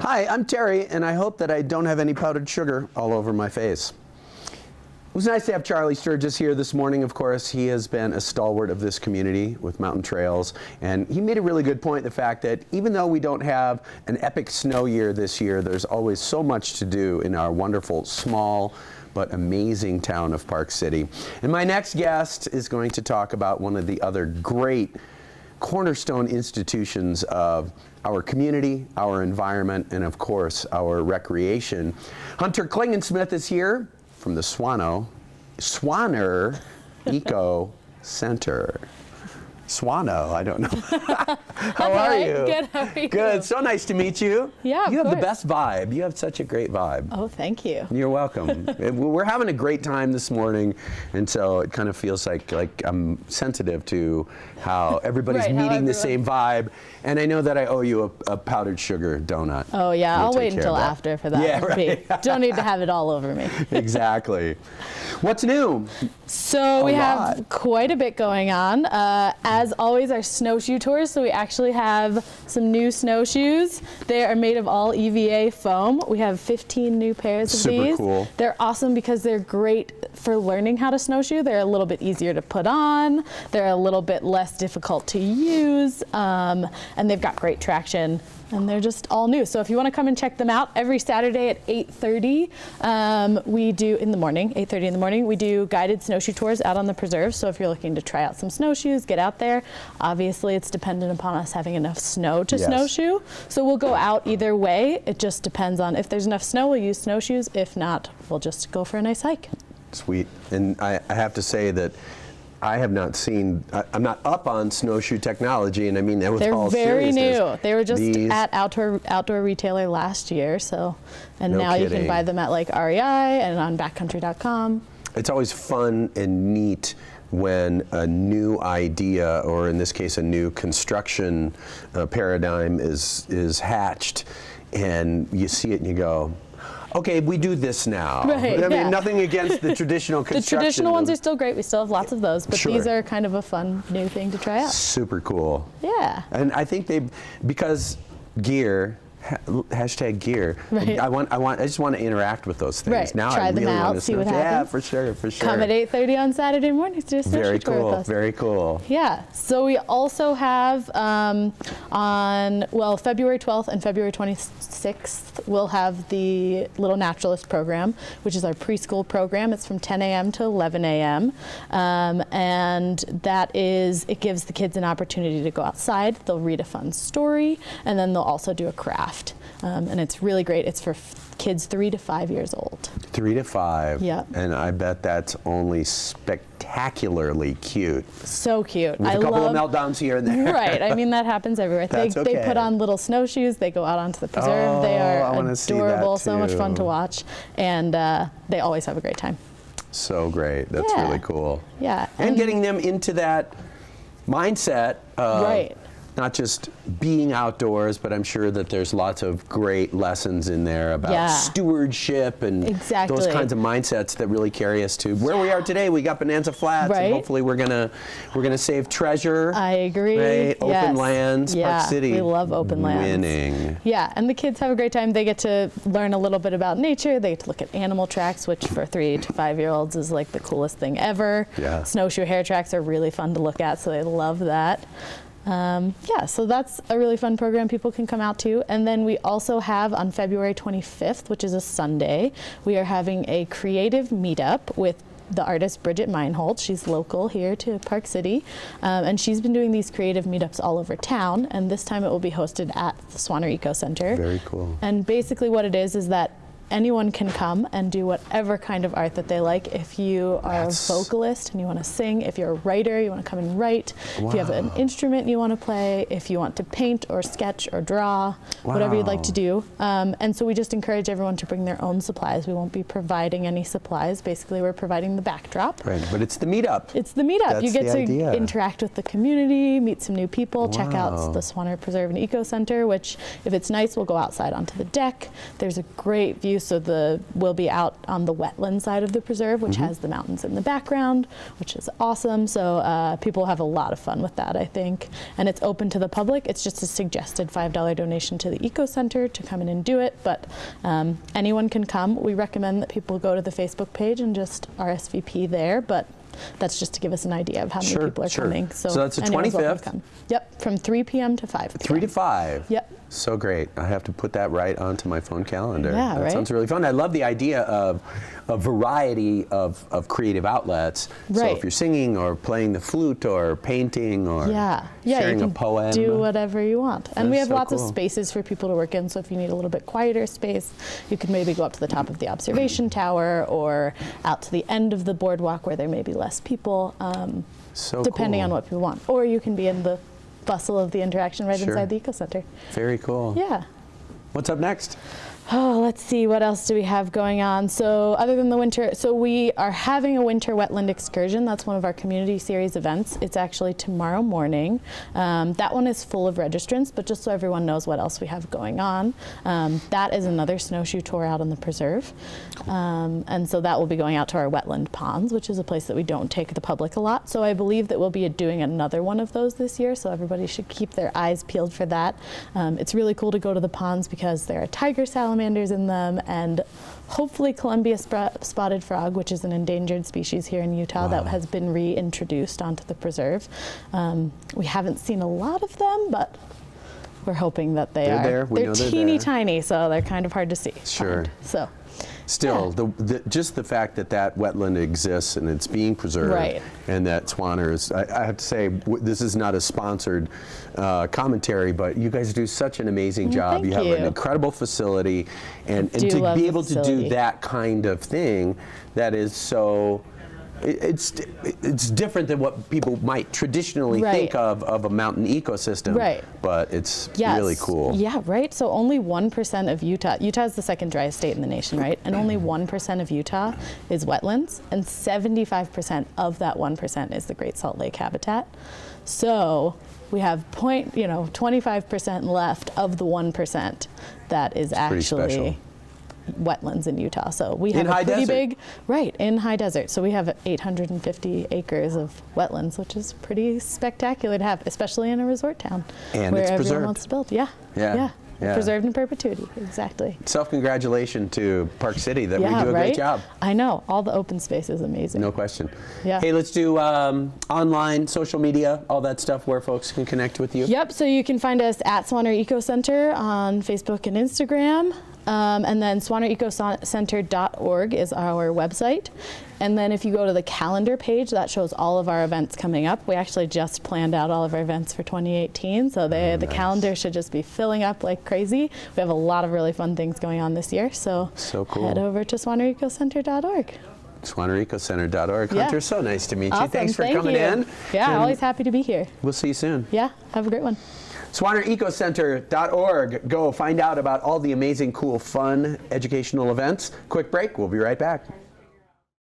Hi, I'm Terry, and I hope that I don't have any powdered sugar all over my face. It was nice to have Charlie Sturgis here this morning. Of course, he has been a stalwart of this community with mountain trails, and he made a really good point, the fact that even though we don't have an epic snow year this year, there's always so much to do in our wonderful, small, but amazing town of Park City. And my next guest is going to talk about one of the other great cornerstone institutions of our community, our environment, and of course, our recreation. Hunter Klingensmith is here from the Swaner Eco Center. Swano, I don't know. How are you? Good, how are you? Good, so nice to meet you. Yeah, You have the best vibe. You have such a great vibe. Oh, thank you. You're welcome. We're having a great time this morning, and so it kind of feels like I'm sensitive to how everybody's meeting the same vibe, and I know that I owe you a powdered sugar donut. Oh yeah, I'll wait until after for that. Yeah, right. Don't need to have it all over me. Exactly. What's new? So we have quite a bit going on. As always, our snowshoe tours. So we actually have some new snowshoes. They are made of all EVA foam. We have 15 new pairs of these. Super cool. They're awesome because they're great for learning how to snowshoe. They're a little bit easier to put on. They're a little bit less difficult to use, and they've got great traction. And they're just all new. So if you want to come and check them out, every Saturday at 8:30, we do in the morning, 8:30 in the morning, we do guided snowshoe tours out on the preserve. So if you're looking to try out some snowshoes, get out there. Obviously, it's dependent upon us having enough snow to snowshoe. So we'll go out either way. It just depends on if there's enough snow, we'll use snowshoes. If not, we'll just go for a nice hike. Sweet. And I have to say that I have not seen, I'm not up on snowshoe technology, and I mean that with all seriousness. They're very new. They were just at outdoor retailer last year, so, and now you can buy them at like REI and on backcountry.com. It's always fun and neat when a new idea, or in this case a new construction paradigm is hatched, and you see it and you go, okay, we do this now. Right, I mean, nothing against the traditional construction. The traditional ones are still great. We still have lots of those, but these are kind of a fun new thing to try out. Super cool. Yeah. And I think because gear, hashtag gear. Right. I just want to interact with those things. Right. Now try I them really out, want to see what happens. Yeah, for sure. Come at 8:30 on Saturday mornings to do a snowshoe tour with us. Very cool. Yeah. So we also have on February 12th and February 26th, we'll have the Little Naturalist program, which is our preschool program. It's from 10 a.m. to 11 a.m. And it gives the kids an opportunity to go outside. They'll read a fun story, and then they'll also do a craft. And it's really great. It's for kids 3 to 5 years old. 3 to 5. Yeah. And I bet that's only spectacularly cute. So cute. With a couple of meltdowns here and there. Right. I mean, that happens everywhere. They put on little snowshoes. They go out onto the preserve. They are adorable. So much fun to watch. And they always have a great time. So great. That's really cool. Yeah. And getting them into that mindset of not just being outdoors, but I'm sure that there's lots of great lessons in there about stewardship and those kinds of mindsets that really carry us to where we are today. We got Bonanza Flats, and hopefully we're gonna save treasure. I agree. Right? Open lands, Park City. We love open lands. Winning. Yeah, and the kids have a great time. They get to learn a little bit about nature. They get to look at animal tracks, which for 3 to 5 year olds is like the coolest thing ever. Yeah. Snowshoe hair tracks are really fun to look at, so they love that. So that's a really fun program people can come out to. And then we also have on February 25th, which is a Sunday, we are having a creative meetup with the artist Bridget Meinhold. She's local here to Park City, and she's been doing these creative meetups all over town, and this time it will be hosted at the Swaner Eco Center. Very cool. And basically what it is that anyone can come and do whatever kind of art that they like. If you are a vocalist and you want to sing, if you're a writer, you want to come and write, if you have an instrument you want to play, if you want to paint or sketch or draw, whatever you'd like to do. And so we just encourage everyone to bring their own supplies. We won't be providing any supplies. Basically, we're providing the backdrop. Right, but it's the meetup. It's the meetup. You get to interact with the community, meet some new people, check out the Swaner Preserve and Eco Center, which if it's nice, we'll go outside onto the deck. There's a great view use, so we'll be out on the wetland side of the preserve, which has the mountains in the background, which is awesome. So people have a lot of fun with that, I think. And it's open to the public. It's just a suggested $5 donation to the Eco Center to come in and do it, but anyone can come. We recommend that people go to the Facebook page and just RSVP there, but that's just to give us an idea of how many people are coming. So that's the anyone's welcome 25th? to come. Yep, from 3 p.m. to 5 p.m. 3 to 5. Yep. So great. I have to put that right onto my phone calendar. Yeah, that right? sounds really fun. I love the idea of a variety of creative outlets. So Right. if you're singing or playing the flute or painting or sharing you a can poem. do whatever you want. And we That's have so lots of cool. spaces for people to work in, so if you need a little bit quieter space, you could maybe go up to the top of the observation tower or out to the end of the boardwalk where there may be less people, So depending cool. on what people want. Or you can be in the bustle of the interaction right Sure. inside the Eco Center. Very cool. Yeah. What's up next? Oh, let's see, what else do we have going on? So other than the winter, so we are having a winter wetland excursion. That's one of our community series events. It's actually tomorrow morning. That one is full of registrants, but just so everyone knows what else we have going on, that is another snowshoe tour out on the preserve. And so that will be going out to our wetland ponds, which is a place that we don't take the public a lot. So I believe that we'll be doing another one of those this year, so everybody should keep their eyes peeled for that. It's really cool to go to the ponds because there are tiger salamanders in them, and hopefully Columbia spotted frog, which is an endangered species here in Utah that has been reintroduced onto the preserve. We haven't seen a lot of them, but we're hoping that They're there. We They're know they're teeny there. tiny, so they're kind of hard to see. Sure. So. Still, just the fact that that wetland exists and it's being preserved, Right. and that Swaner is, I have to say, this is not a sponsored commentary, but you guys do such an amazing job. thank You have an you. incredible facility, and do to love be the able to facility. do that kind of thing, that is so. It's different than what people might traditionally Right. think of a mountain ecosystem, Right. but it's Yes. really cool. Yeah, right. So only 1% of Utah is the second driest state in the nation, right? And only 1% of Utah is wetlands, and 75% of that 1% is the Great Salt Lake habitat. So we have 25% left of the 1% that is pretty special. actually wetlands in Utah. So we In have high a pretty desert. big, right, in high desert. So we have 850 acres of wetlands, which is pretty spectacular to have, especially in a resort town And where it's everyone preserved. wants to build. Yeah. Yeah. Preserved in perpetuity, exactly. Self-congratulation to Park City that Yeah, we do a right? great job. I know, all the open space is amazing. No question. Yeah. Hey, let's do online, social media, all that stuff where folks can connect with you. Yep, so you can find us at Swaner Eco Center on Facebook and Instagram. And then swanerecocenter.org is our website. And then if you go to the calendar page, that shows all of our events coming up. We actually just planned out all of our events for 2018, so the calendar should just be filling up like crazy. We have a lot of really fun things going on this year, so cool. head over to swanerecocenter.org. SwanerEcoCenter.org. Yeah. Hunter, so nice to meet you. Awesome, Thanks for thank coming you. in. Yeah, And always happy to be here. we'll see you soon. Yeah, have a great one. SwanerEcoCenter.org. Go find out about all the amazing, cool, fun, educational events. Quick break. We'll be right back.